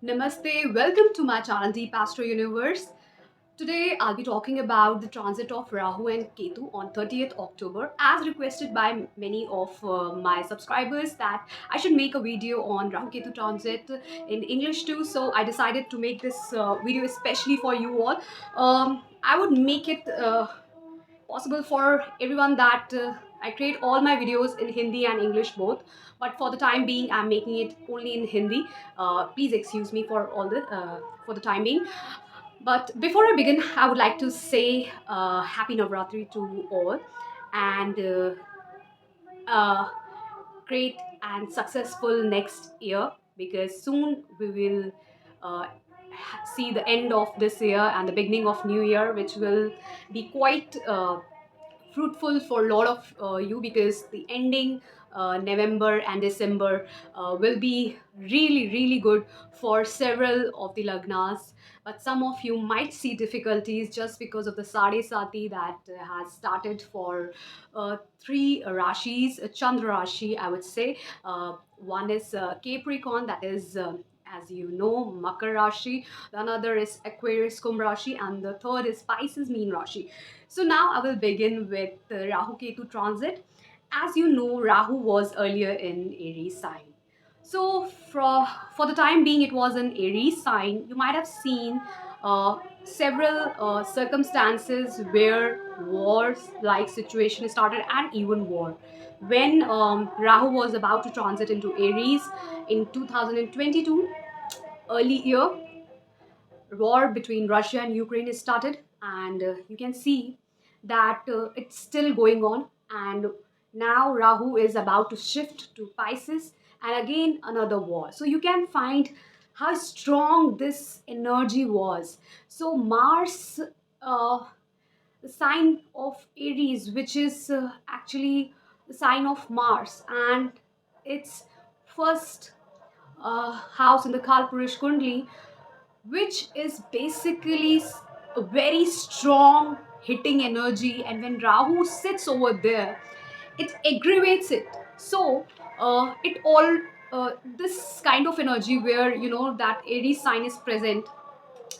Namaste, welcome to my channel Deep Astro Universe. Today I'll be talking about the transit of Rahu and Ketu on 30th October as requested by many of my subscribers that I should make a video on Rahu Ketu transit in English too. So I decided to make this video especially for you all. I would make it possible for everyone that I create all my videos in Hindi and English both. But for the time being, I'm making it only in Hindi. Please excuse me for all the for the time being. But before I begin, I would like to say Happy Navratri to all and uh, great and successful next year because soon we will uh, see the end of this year and the beginning of new year, which will be quite fruitful for a lot of you because the ending November and December will be really good for several of the lagnas. But some of you might see difficulties just because of the Sade Sati that has started for three rashis, Chandra Rashi, I would say. One is Capricorn, that is. As you know, Makar Rashi, another is Aquarius Kumbh Rashi, and the third is Pisces Mean Rashi. So now I will begin with the Rahu Ketu transit. As you know, Rahu was earlier in Aries sign. So for the time being, it was an Aries sign. You might have seen several circumstances where wars like situation started and even war. When Rahu was about to transit into Aries in 2022, early year, war between Russia and Ukraine is started, and you can see that it's still going on. And now Rahu is about to shift to Pisces, and again another war. So you can find how strong this energy was. So Mars, uh, the sign of Aries, which is actually the sign of Mars, and its first house in the Kalpurish Kundli, which is basically a very strong hitting energy. And when Rahu sits over there, it aggravates it. So it all this kind of energy where you know that Aries sign is present,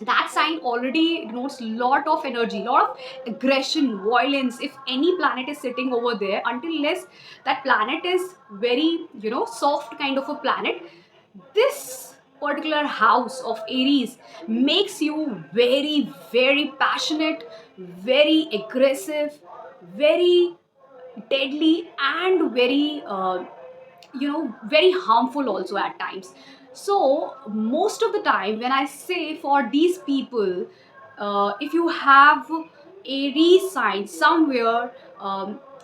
that sign already denotes lot of energy, lot of aggression, violence. If any planet is sitting over there, until less that planet is very soft kind of a planet, this particular house of Aries makes you very passionate, very aggressive, very deadly, and very very harmful also at times. So most of the time when I say for these people, if you have Aries sign somewhere,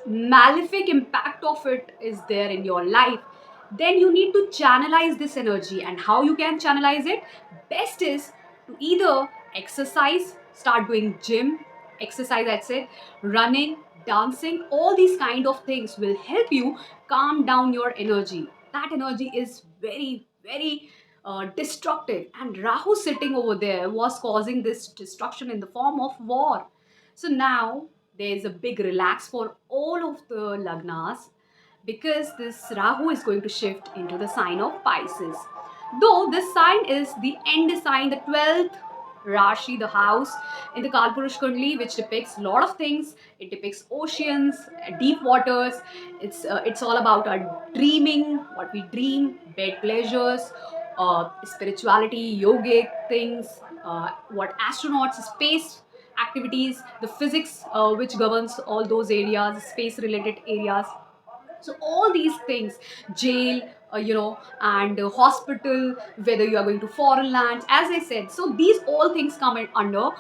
malefic impact of it is there in your life, then you need to channelize this energy. And how you can channelize it best is to either exercise, start doing gym exercise, I said, running, dancing, all these kind of things will help you calm down your energy. That energy is very destructive, and Rahu sitting over there was causing this destruction in the form of war. So now there is a big relax for all of the lagnas because this Rahu is going to shift into the sign of Pisces. Though this sign is the end sign, the 12th Rashi, the house in the Kalpurush Kundli, which depicts a lot of things. It depicts oceans, deep waters. It's all about our dreaming, what we dream, bed pleasures, spirituality, yogic things, what astronauts, space activities, the physics which governs all those areas, space related areas. So all these things, jail, and hospital, whether you are going to foreign lands, as I said, so these all things come under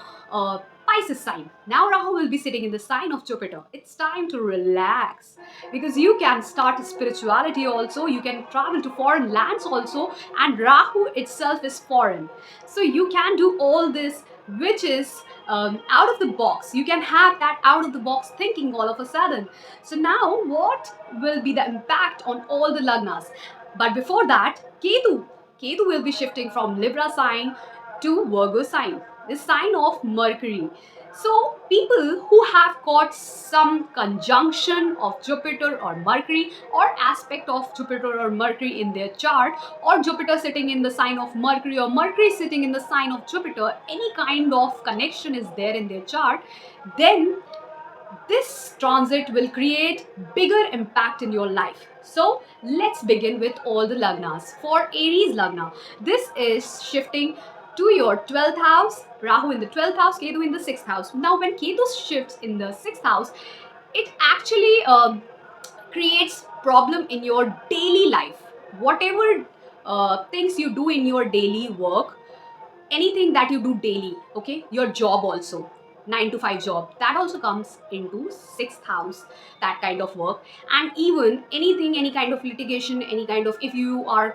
Pisces sign. Now Rahu will be sitting in the sign of Jupiter. It's time to relax because you can start spirituality also, you can travel to foreign lands also, and Rahu itself is foreign. So you can do all this, which is out of the box. You can have that out of the box thinking all of a sudden. So now what will be the impact on all the lagnas? But before that, Ketu will be shifting from Libra sign to Virgo sign, the sign of Mercury. So people who have got some conjunction of Jupiter or Mercury, or aspect of Jupiter or Mercury in their chart, or Jupiter sitting in the sign of Mercury or Mercury sitting in the sign of Jupiter, any kind of connection is there in their chart, then this transit will create bigger impact in your life. So let's begin with all the lagnas. For Aries lagna, this is shifting to your 12th house, Rahu in the 12th house, Ketu in the 6th house. Now when Ketu shifts in the 6th house, it actually creates problem in your daily life. Whatever things you do in your daily work, anything that you do daily, okay, your job also, 9 to 5 job, that also comes into 6th house, that kind of work. And even anything, any kind of litigation, any kind of, if you are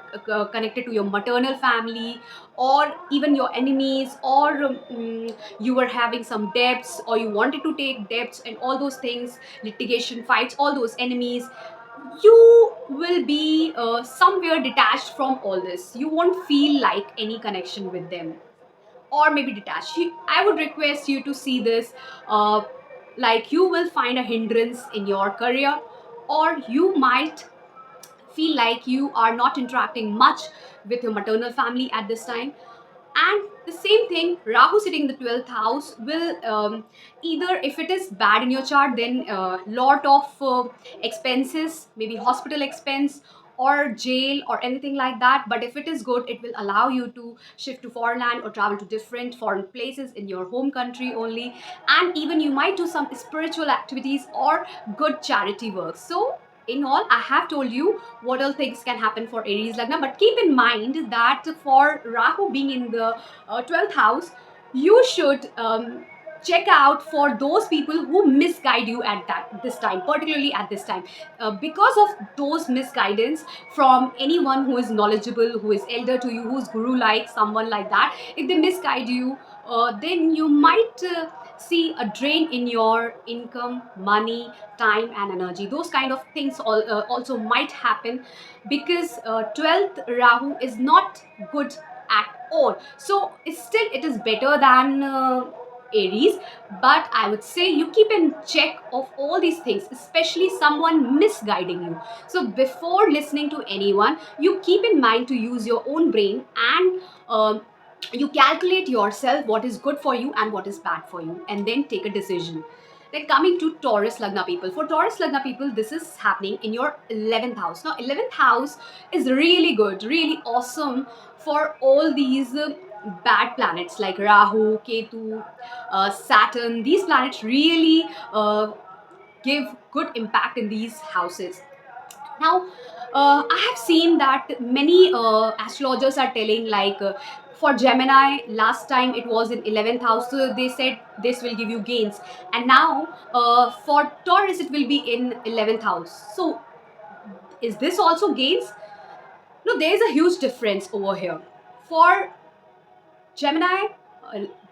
connected to your maternal family, or even your enemies, or you were having some debts, or you wanted to take debts, and all those things, litigation, fights, all those enemies, you will be somewhere detached from all this. You won't feel like any connection with them, or maybe detached. I would request you to see this like you will find a hindrance in your career, or you might feel like you are not interacting much with your maternal family at this time. And the same thing, Rahu sitting in the 12th house will either, if it is bad in your chart, then lot of expenses, maybe hospital expense or jail or anything like that. But if it is good, it will allow you to shift to foreign land or travel to different foreign places in your home country only. And even you might do some spiritual activities or good charity work. So in all, I have told you what all things can happen for Aries Lagna, but keep in mind that for Rahu being in the 12th house, you should check out for those people who misguide you at this time, particularly at this time, because of those misguidance from anyone who is knowledgeable, who is elder to you, who's guru like, someone like that. If they misguide you, then you might see a drain in your income, money, time and energy. Those kind of things also might happen, because 12th Rahu is not good at all. So still it is better than Aries, but I would say you keep in check of all these things, especially someone misguiding you. So before listening to anyone, you keep in mind to use your own brain, and you calculate yourself what is good for you and what is bad for you, and then take a decision. Then coming to Taurus Lagna people. For Taurus Lagna people, this is happening in your 11th house. Now 11th house is really good, really awesome for all these bad planets like Rahu, Ketu, Saturn. These planets really give good impact in these houses. Now, I have seen that many astrologers are telling, like for Gemini, last time it was in 11th house, so they said this will give you gains. And now for Taurus, it will be in 11th house. So, is this also gains? No, there is a huge difference over here. For Gemini,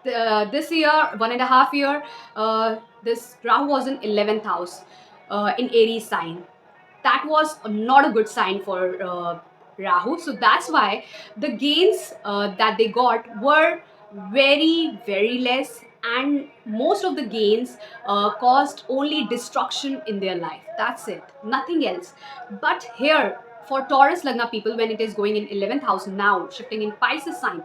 this year, 1.5 year, this Rahu was in 11th house in Aries sign. That was not a good sign for Rahu. So that's why the gains that they got were very, very less, and most of the gains caused only destruction in their life. That's it, nothing else. But here, for Taurus Lagna people, when it is going in 11th house now, shifting in Pisces sign,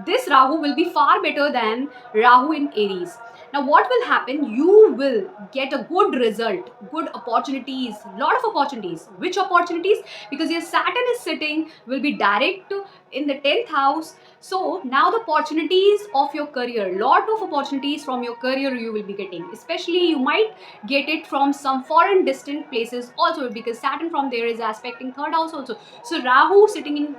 this Rahu will be far better than Rahu in Aries. Now what will happen, you will get a good result, good opportunities, lot of opportunities. Which opportunities? Because your Saturn is sitting, will be direct in the 10th house. So now the opportunities of your career, lot of opportunities from your career you will be getting. Especially you might get it from some foreign distant places also, because Saturn from there is aspecting 3rd house also. So Rahu sitting in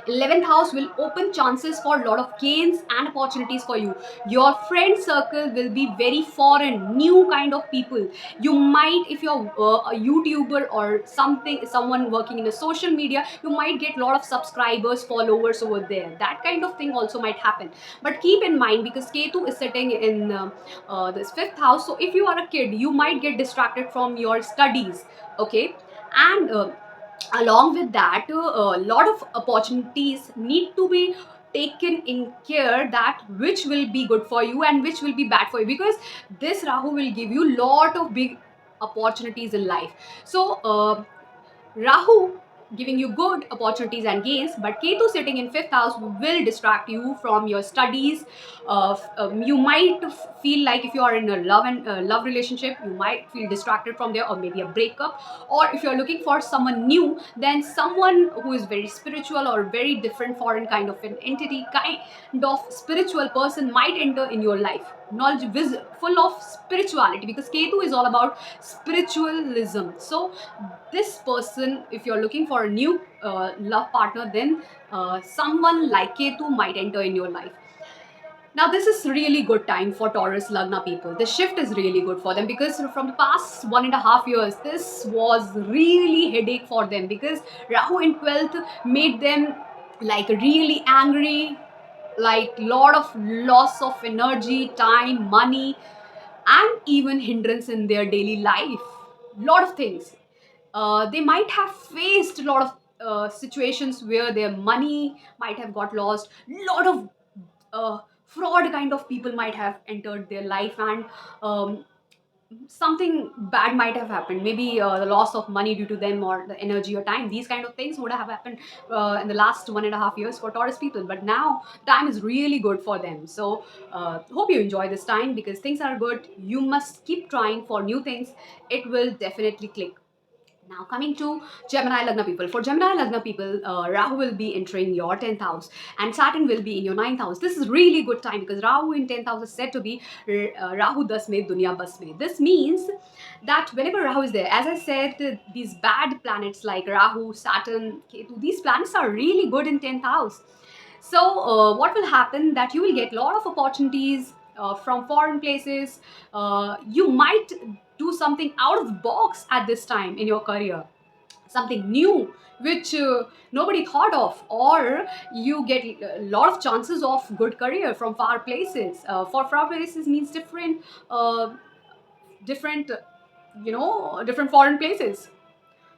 11th house will open chances for a lot of gains and opportunities for you. Your friend circle will be very foreign, new kind of people. You might, if you're a YouTuber or something, someone working in a social media, you might get a lot of subscribers, followers over there. That kind of thing also might happen. But keep in mind, because Ketu is sitting in this 5th house, so if you are a kid, you might get distracted from your studies, okay? And along with that, a lot of opportunities need to be taken in care that which will be good for you and which will be bad for you, because this Rahu will give you lot of big opportunities in life. So Rahu giving you good opportunities and gains, but Ketu sitting in fifth house will distract you from your studies. You might feel like if you are in a love relationship, you might feel distracted from there, or maybe a breakup. Or if you're looking for someone new, then someone who is very spiritual or very different foreign kind of an entity, kind of spiritual person might enter in your life. Knowledge full of spirituality, because Ketu is all about spiritualism. So this person, if you're looking for a new love partner, then someone like Ketu might enter in your life. Now this is really good time for Taurus Lagna people. The shift is really good for them, because from the past 1.5 years, this was really headache for them, because Rahu in 12th made them like really angry, like lot of loss of energy, time, money, and even hindrance in their daily life. Lot of things. They might have faced a lot of situations where their money might have got lost. Lot of fraud kind of people might have entered their life, and something bad might have happened. Maybe the loss of money due to them, or the energy or time. These kind of things would have happened in the last 1.5 years for Taurus people. But now time is really good for them. So hope you enjoy this time, because things are good. You must keep trying for new things. It will definitely click. Now coming to Gemini Lagna people. For Gemini Lagna people, Rahu will be entering your 10th house and Saturn will be in your 9th house. This is really good time, because Rahu in 10th house is said to be Rahu das mein dunya bas mein. This means that whenever Rahu is there, as I said, these bad planets like Rahu, Saturn, Ketu, these planets are really good in 10th house. So what will happen, that you will get a lot of opportunities from foreign places. You might do something out of the box at this time in your career, something new which nobody thought of, or you get a lot of chances of good career from far places. For far places means different different foreign places.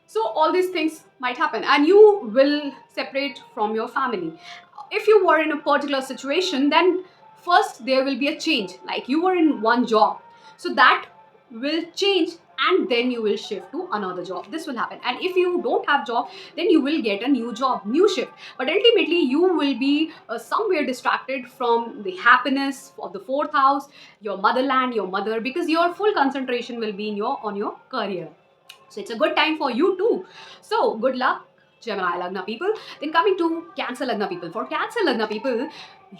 So all these things might happen, and you will separate from your family. If you were in a particular situation, then first there will be a change. Like you were in one job, so that will change, and then you will shift to another job. This will happen. And if you don't have job, then you will get a new job, new shift. But ultimately you will be somewhere distracted from the happiness of the fourth house, your motherland, your mother, because your full concentration will be in your on your career. So it's a good time for you too. So good luck, Gemini Lagna people. Then coming to Cancer Lagna people. For Cancer Lagna people,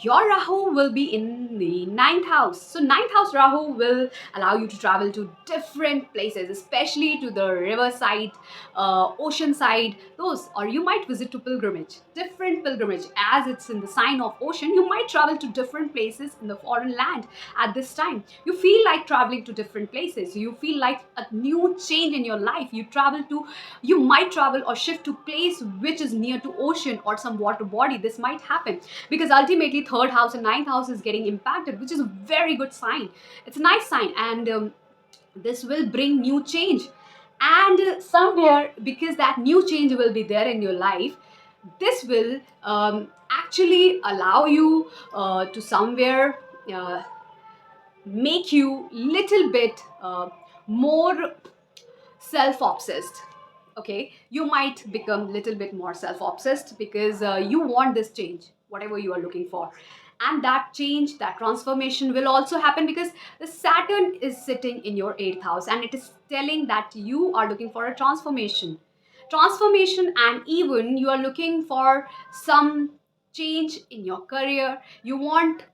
your Rahu will be in the 9th house. So 9th house Rahu will allow you to travel to different places, especially to the riverside, ocean side, those, or you might visit to pilgrimage, different pilgrimage. As it's in the sign of ocean, you might travel to different places in the foreign land at this time. You feel like traveling to different places. You feel like a new change in your life. You might travel or shift to place which is near to ocean or some water body. This might happen, because ultimately third house and 9th house is getting impacted, which is a very good sign. It's a nice sign, and this will bring new change. And somewhere, because that new change will be there in your life, this will actually allow you to somewhere make you little bit more self-obsessed. Okay, you might become little bit more self-obsessed, because you want this change, whatever you are looking for. And that change, that transformation will also happen, because the Saturn is sitting in your 8th house, and it is telling that you are looking for a transformation, and even you are looking for some change in your career. You want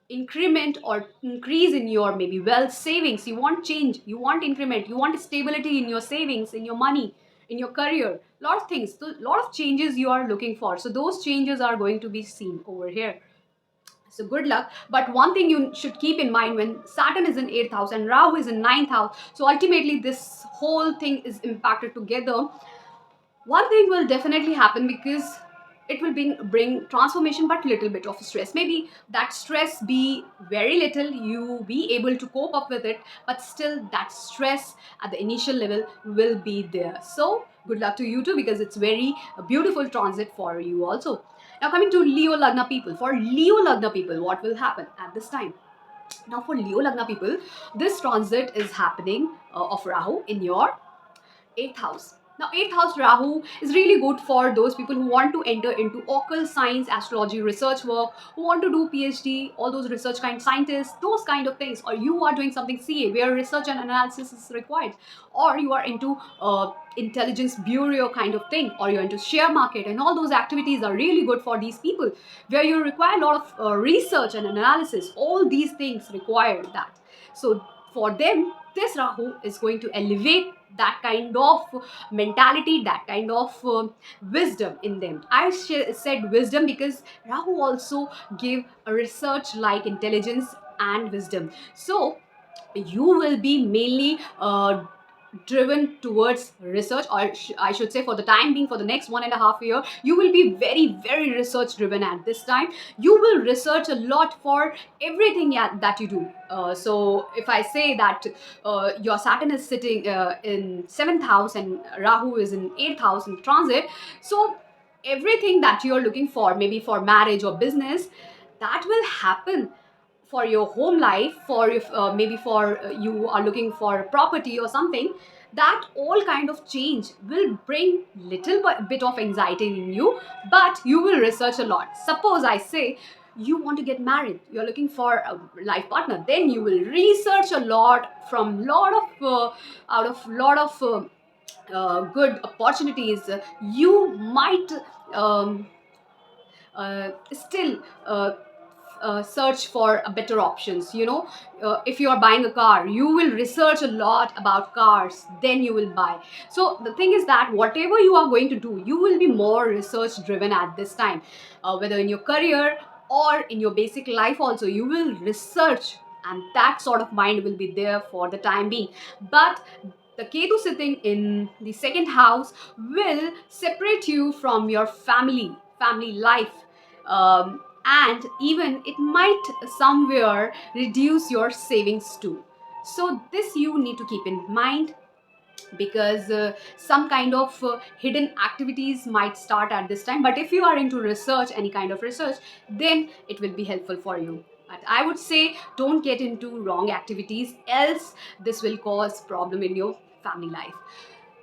increment or increase in your maybe wealth, savings. You want change, you want increment, you want stability in your savings, in your money, in your career. Lot of things, so lot of changes you are looking for. So those changes are going to be seen over here. So good luck. But one thing you should keep in mind, when Saturn is in 8th house and Rahu is in 9th house, so ultimately this whole thing is impacted together. One thing will definitely happen, because it will bring transformation, but little bit of stress. Maybe that stress be very little, you be able to cope up with it, but still that stress at the initial level will be there. So good luck to you too, because it's very beautiful transit for you also. Now coming to Leo Lagna people. For Leo Lagna people, what will happen at this time? Now for Leo Lagna people, this transit is happening of Rahu in your 8th house. Now 8th house Rahu is really good for those people who want to enter into occult science, astrology, research work, who want to do PhD, all those research kind scientists, those kind of things. Or you are doing something CA where research and analysis is required, or you are into intelligence bureau kind of thing, or you're into share market, and all those activities are really good for these people where you require a lot of research and analysis. All these things require that. So for them, this Rahu is going to elevate that kind of mentality, that kind of wisdom in them. I said wisdom because Rahu also give a research like intelligence and wisdom. So you will be mainly driven towards research, or I should say, for the time being, for the next 1.5 year, you will be very, very research driven. At this time, you will research a lot for everything that you do. So if I say that your Saturn is sitting in 7th house and Rahu is in 8th house in transit, so everything that you're looking for, maybe for marriage or business, that will happen. For your home life, for if maybe for you are looking for property or something, that all kind of change will bring little bit of anxiety in you, but you will research a lot. Suppose I say you want to get married, you're looking for a life partner, then you will research a lot from lot of out of lot of good opportunities. You might um, still search for better options. If you are buying a car, you will research a lot about cars, then you will buy. So the thing is that whatever you are going to do, you will be more research driven at this time. Whether in your career or in your basic life also, you will research, and that sort of mind will be there for the time being. But the Ketu sitting in the 2nd house will separate you from your family life, and even it might somewhere reduce your savings too. So this you need to keep in mind, because some kind of hidden activities might start at this time. But if you are into research, any kind of research, then it will be helpful for you. But I would say don't get into wrong activities, else this will cause problem in your family life.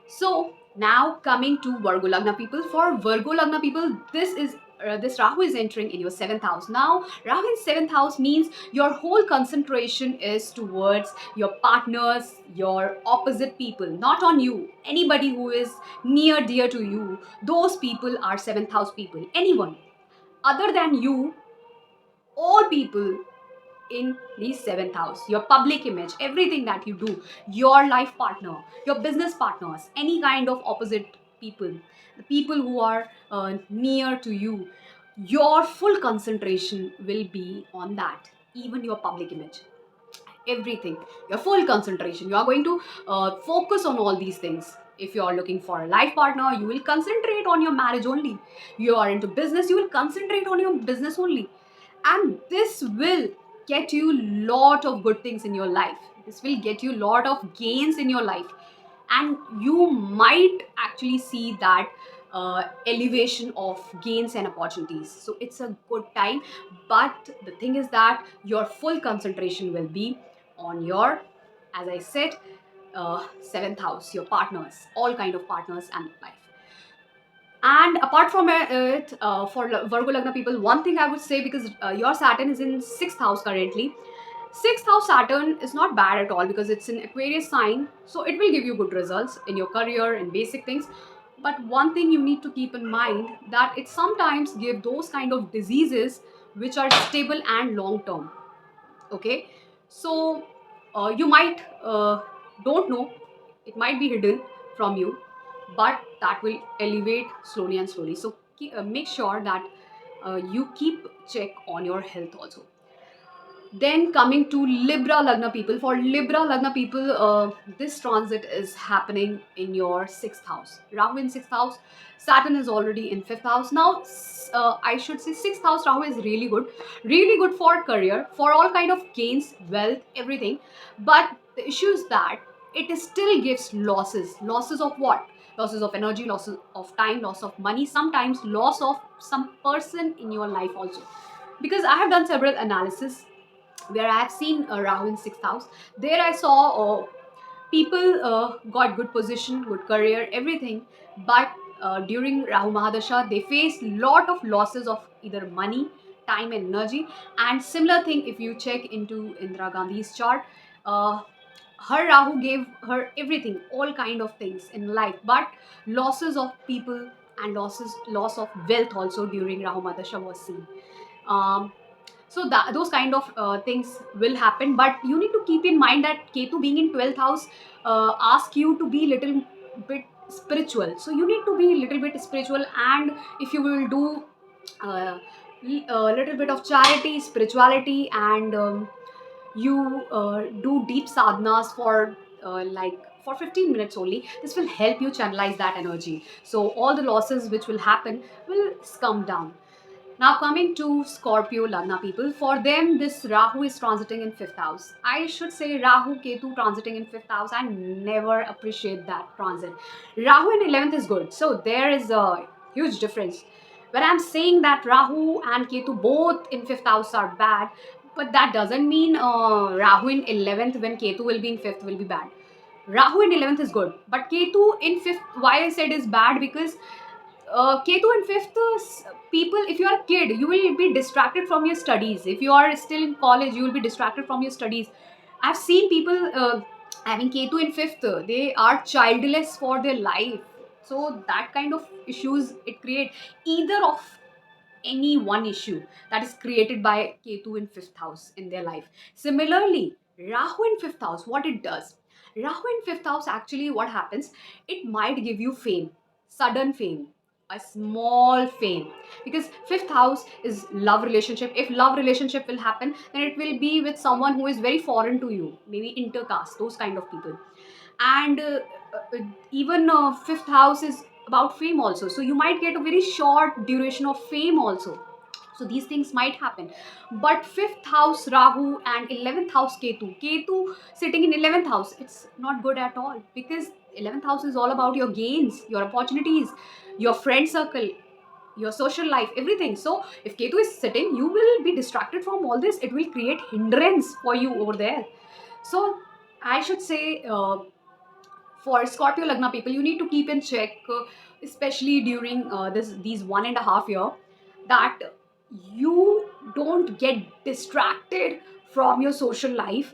So now coming to Virgo Lagna people. For Virgo Lagna people, this Rahu is entering in your 7th house. Now, Rahu in 7th house means your whole concentration is towards your partners, your opposite people, not on you. Anybody who is near dear to you, those people are 7th house people. Anyone other than you, all people in the 7th house, your public image, everything that you do, your life partner, your business partners, any kind of opposite people, the people who are near to you, your full concentration will be on that. Even your public image, everything, your full concentration, you are going to focus on all these things. If you are looking for a life partner, you will concentrate on your marriage only. You are into business, you will concentrate on your business only. And this will get you lot of good things in your life. This will get you lot of gains in your life, and you might actually see that elevation of gains and opportunities. So it's a good time. But the thing is that your full concentration will be on your, as I said, 7th house, your partners, all kind of partners and life. And apart from it, for Virgo Lagna people, one thing I would say, because your Saturn is in 6th house currently. 6th house Saturn is not bad at all, because it's an Aquarius sign. So it will give you good results in your career and basic things. But one thing you need to keep in mind, that it sometimes give those kind of diseases which are stable and long term. Okay. So you might don't know, it might be hidden from you, but that will elevate slowly and slowly. So make sure that you keep check on your health also. Then coming to Libra Lagna people. For Libra Lagna people, this transit is happening in your 6th house. Rahu in 6th house, Saturn is already in 5th house. Now, I should say 6th house Rahu is really good for career, for all kind of gains, wealth, everything. But the issue is that it still gives losses. Losses of what? losses of energy, losses of time, loss of money, sometimes loss of some person in your life also. Because I have done several analysis where I have seen Rahu in sixth house. There I saw people got good position, good career, everything, but during Rahu Mahadasha, they faced lot of losses of either money, time, and energy. And similar thing, if you check into Indira Gandhi's chart, uh, her Rahu gave her everything, all kind of things in life, but losses of people and loss of wealth also during Rahu Mahadasha was seen. Um, so that those kind of things will happen, but you need to keep in mind that Ketu being in 12th house ask you to be little bit spiritual, so you need to be little bit spiritual. And if you will do uh, a little bit of charity, spirituality, and you do deep sadhanas for like for 15 minutes only, this will help you channelize that energy, so all the losses which will happen will come down. Now coming to Scorpio Lagna people, for them this Rahu is transiting in fifth house. I should say Rahu Ketu transiting in fifth house. I never appreciate that transit. Rahu in 11th is good, so there is a huge difference. When I'm saying that Rahu and Ketu both in fifth house are bad, but that doesn't mean Rahu in 11th when Ketu will be in fifth will be bad. Rahu in 11th is good, but Ketu in fifth, why I said is bad, because Ketu in fifth, people, if you are a kid, you will be distracted from your studies. If you are still in college, you will be distracted from your studies. I've seen people having Ketu in fifth, they are childless for their life. So that kind of issues it create, either of any one issue that is created by Ketu in fifth house in their life. Similarly, Rahu in fifth house, what it does, Rahu in fifth house actually what happens, it might give you fame, sudden fame, a small fame, because fifth house is love relationship. If love relationship will happen, then it will be with someone who is very foreign to you, maybe intercaste, those kind of people. And even fifth house is about fame also, so you might get a very short duration of fame also, so these things might happen. But fifth house Rahu and 11th house Ketu sitting in 11th house, it's not good at all, because 11th house is all about your gains, your opportunities, your friend circle, your social life, everything. So if Ketu is sitting, you will be distracted from all this, it will create hindrance for you over there. So I should say for Scorpio Lagna people, you need to keep in check, especially during these 1.5 year, that you don't get distracted from your social life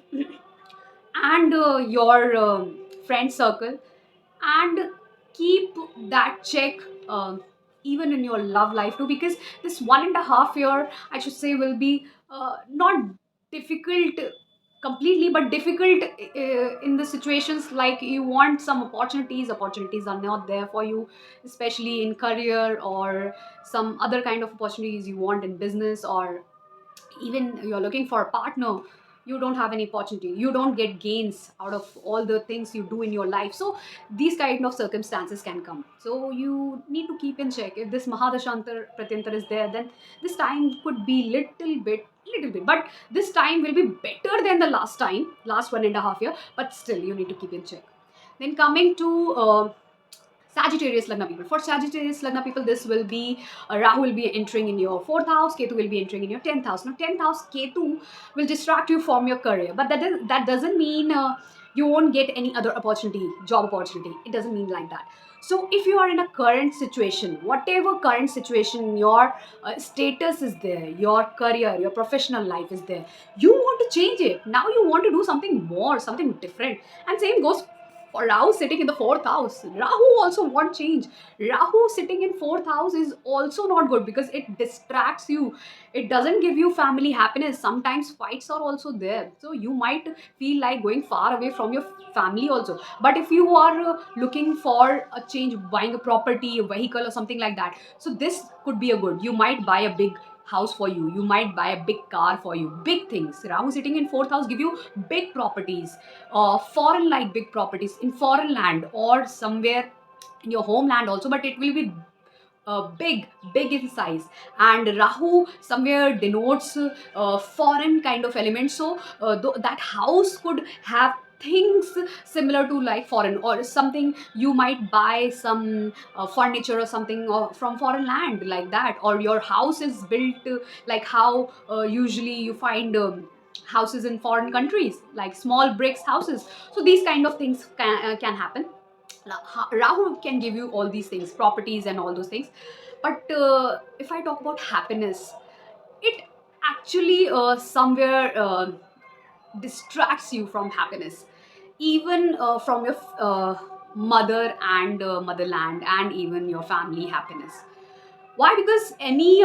and your friend circle, and keep that check even in your love life too, because this 1.5 year, I should say, will be not difficult completely, but difficult in the situations like you want some opportunities are not there for you, especially in career, or some other kind of opportunities you want in business, or even you're looking for a partner, you don't have any opportunity, you don't get gains out of all the things you do in your life. So these kind of circumstances can come, so you need to keep in check. If this Mahadashantar Pratyantar is there, then this time could be little bit, but this time will be better than the last 1.5 year, but still you need to keep in check. Then coming to Sagittarius Lagna people. For Sagittarius Lagna people, this will be Rahu will be entering in your fourth house, Ketu will be entering in your 10th house. Now, 10th house Ketu will distract you from your career, but that doesn't mean you won't get any other opportunity, job opportunity. It doesn't mean like that. So, if you are in a current situation, whatever current situation, your status is there, your career, your professional life is there, you want to change it. Now, you want to do something more, something different, and same goes for Rahu sitting in the fourth house. Rahu also want change. Rahu sitting in fourth house is also not good, because it distracts you. It doesn't give you family happiness. Sometimes fights are also there. So you might feel like going far away from your family also. But if you are looking for a change, buying a property, a vehicle, or something like that, so this could be a good. You might buy a big house for you, you might buy a big car for you, big things. Rahu sitting in fourth house give you big properties, foreign like big properties in foreign land, or somewhere in your homeland also, but it will be big in size. And Rahu somewhere denotes foreign kind of element, so that house could have things similar to like foreign, or something you might buy some furniture or something from foreign land like that, or your house is built like how usually you find houses in foreign countries, like small bricks houses. So these kind of things can happen. Rahu can give you all these things, properties and all those things. But if I talk about happiness, it actually somewhere distracts you from happiness, even from your mother and motherland, and even your family happiness. Why? Because any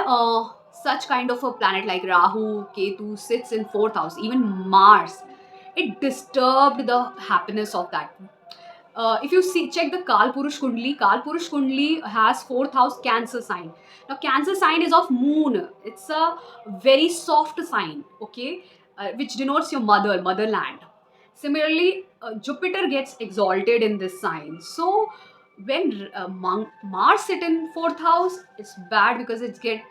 such kind of a planet like Rahu, Ketu sits in fourth house, even Mars, it disturbed the happiness of that. If you see, check the Kalpurush Kundli. Kalpurush Kundli has fourth house Cancer sign. Now, Cancer sign is of Moon. It's a very soft sign, okay, which denotes your motherland. Similarly, Jupiter gets exalted in this sign. So, when Mars sit in fourth house, it's bad because it's get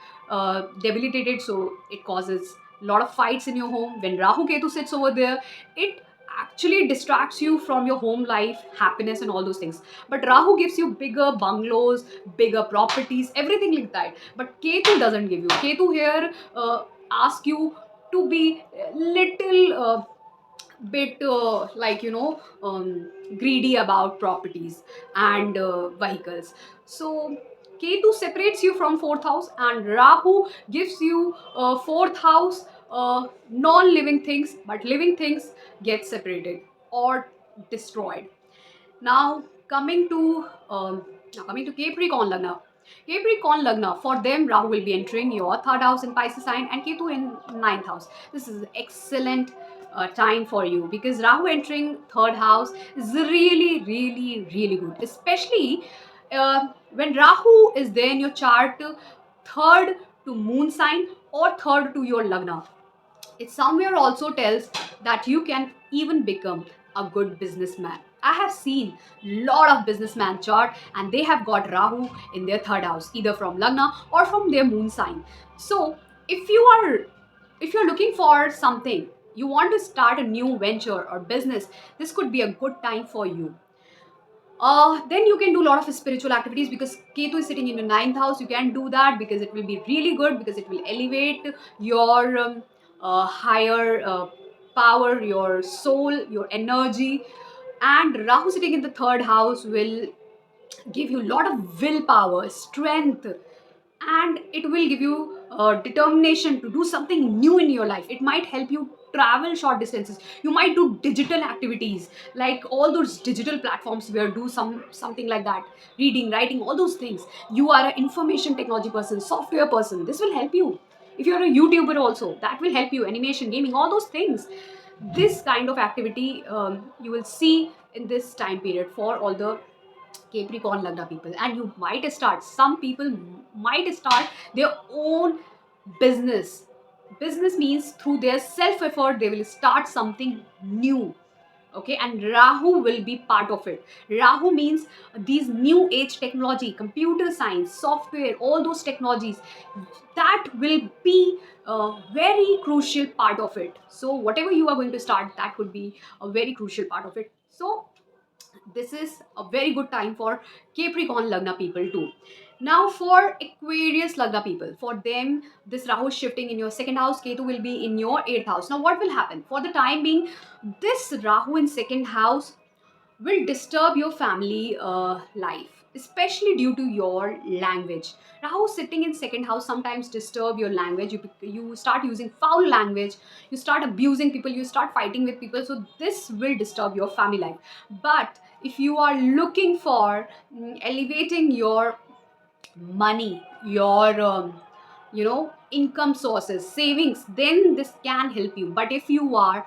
debilitated. So it causes a lot of fights in your home. When Rahu Ketu sits over there, it actually distracts you from your home life, happiness, and all those things. But Rahu gives you bigger bungalows, bigger properties, everything like that. But Ketu doesn't give you. Ketu here asks you to be little bit like greedy about properties and vehicles. So Ketu separates you from fourth house, and Rahu gives you fourth house non-living things, but living things get separated or destroyed. Now coming to Capricorn Lagna. Capricorn Lagna, for them, Rahu will be entering your third house in Pisces sign and Ketu in ninth house. This is excellent time for you, because Rahu entering third house is really, really, really good. Especially when Rahu is there in your chart, third to moon sign or third to your Lagna. It somewhere also tells that you can even become a good businessman. I have seen lot of businessman chart and they have got Rahu in their third house, either from Lagna or from their moon sign. So if you are if you're looking for something, you want to start a new venture or business, this could be a good time for you. Then you can do a lot of spiritual activities, because Ketu is sitting in your ninth house. You can do that because it will be really good, because it will elevate your higher power, your soul, your energy. And Rahu sitting in the third house will give you a lot of willpower, strength, and it will give you determination to do something new in your life. It might help you travel short distances. You might do digital activities, like all those digital platforms where do something like that, reading, writing, all those things. You are an information technology person, software person, this will help you. If you're a YouTuber also, that will help you. Animation, gaming, all those things. This kind of activity you will see in this time period for all the Capricorn Lagna people. And you might start, some people might start their own business. Business means through their self effort, they will start something new. Okay, and Rahu will be part of it. Rahu means these new age technology, computer science, software, all those technologies, that will be a very crucial part of it. So whatever you are going to start, that could be a very crucial part of it. So this is a very good time for Capricorn Lagna people too. Now for Aquarius Lagna people, for them this Rahu is shifting in your second house, Ketu will be in your eighth house. Now what will happen? For the time being, this Rahu in second house will disturb your family life, especially due to your language. Rahu sitting in second house sometimes disturb your language. You start using foul language, you start abusing people, you start fighting with people. So this will disturb your family life. But if you are looking for elevating your money, your income sources, savings, then this can help you. But if you are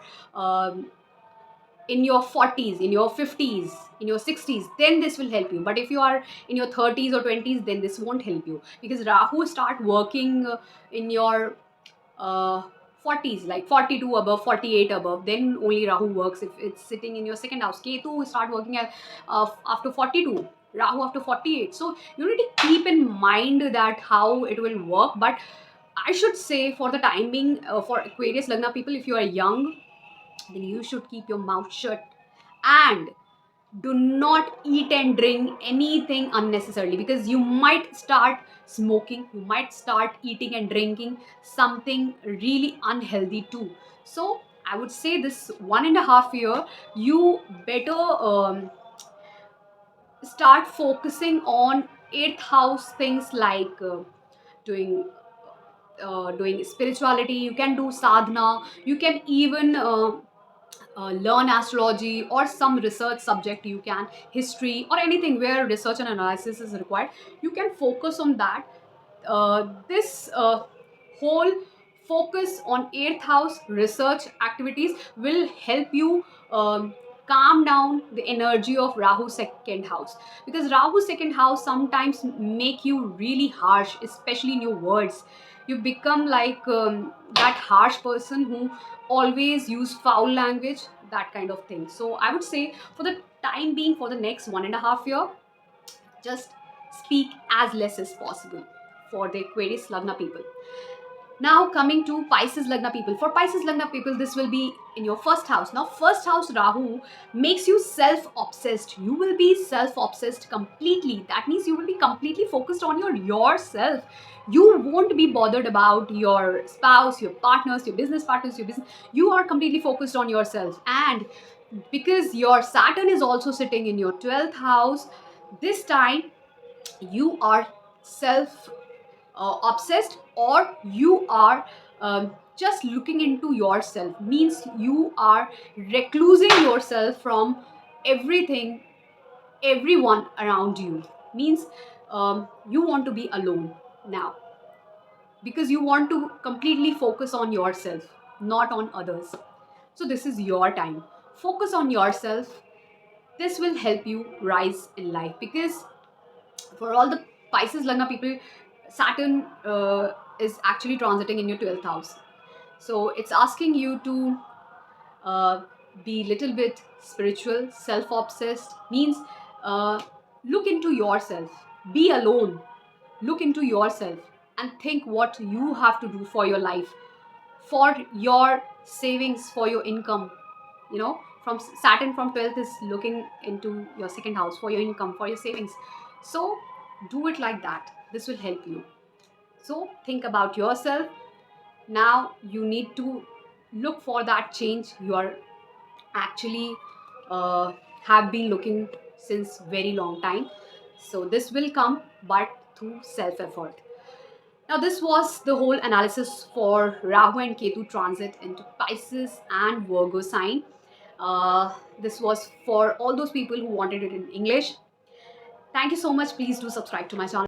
in your 40s, in your 50s, in your 60s, then this will help you. But if you are in your 30s or 20s, then this won't help you, because Rahu start working in your uh, 40s, like 42 above, 48 above, then only Rahu works. If it's sitting in your second house, Ketu start working at after 42, Rahu after 48. So you need to keep in mind that how it will work. But I should say, for the time being, for Aquarius Lagna people, if you are young, then you should keep your mouth shut. And do not eat and drink anything unnecessarily, because you might start smoking, you might start eating and drinking something really unhealthy too. So I would say this 1.5 year, you better start focusing on eighth house things like doing doing spirituality. You can do sadhana, you can even learn astrology or some research subject. You can history or anything where research and analysis is required, you can focus on that. This whole focus on eighth house research activities will help you calm down the energy of Rahu second house, because Rahu second house sometimes make you really harsh, especially in your words. You become like that harsh person who always use foul language, that kind of thing. So I would say for the time being, for the next 1.5 year, just speak as less as possible for the Aquarius Lagna people. Now coming to Pisces Lagna people. For Pisces Lagna people, this will be in your first house. Now first house Rahu makes you self-obsessed. You will be self-obsessed completely. That means you will be completely focused on yourself. You won't be bothered about your spouse, your partners, your business partners, your business. You are completely focused on yourself. And because your Saturn is also sitting in your 12th house, this time you are self obsessed, or you are just looking into yourself, means you are reclusing yourself from everything, everyone around you, means you want to be alone now, because you want to completely focus on yourself, not on others. So this is your time. Focus on yourself. This will help you rise in life, because for all the Pisces Lagna people, Saturn is actually transiting in your 12th house. So it's asking you to uh, be little bit spiritual, self-obsessed, means uh, look into yourself, be alone, look into yourself and think what you have to do for your life, for your savings, for your income. You know, from Saturn from 12th is looking into your second house for your income, for your savings. So do it like that. This will help you. So think about yourself. Now you need to look for that change you are actually uh, have been looking since very long time. So this will come, but through self effort. Now, this was the whole analysis for Rahu and Ketu transit into Pisces and Virgo sign. This was for all those people who wanted it in English. Thank you so much. Please do subscribe to my channel.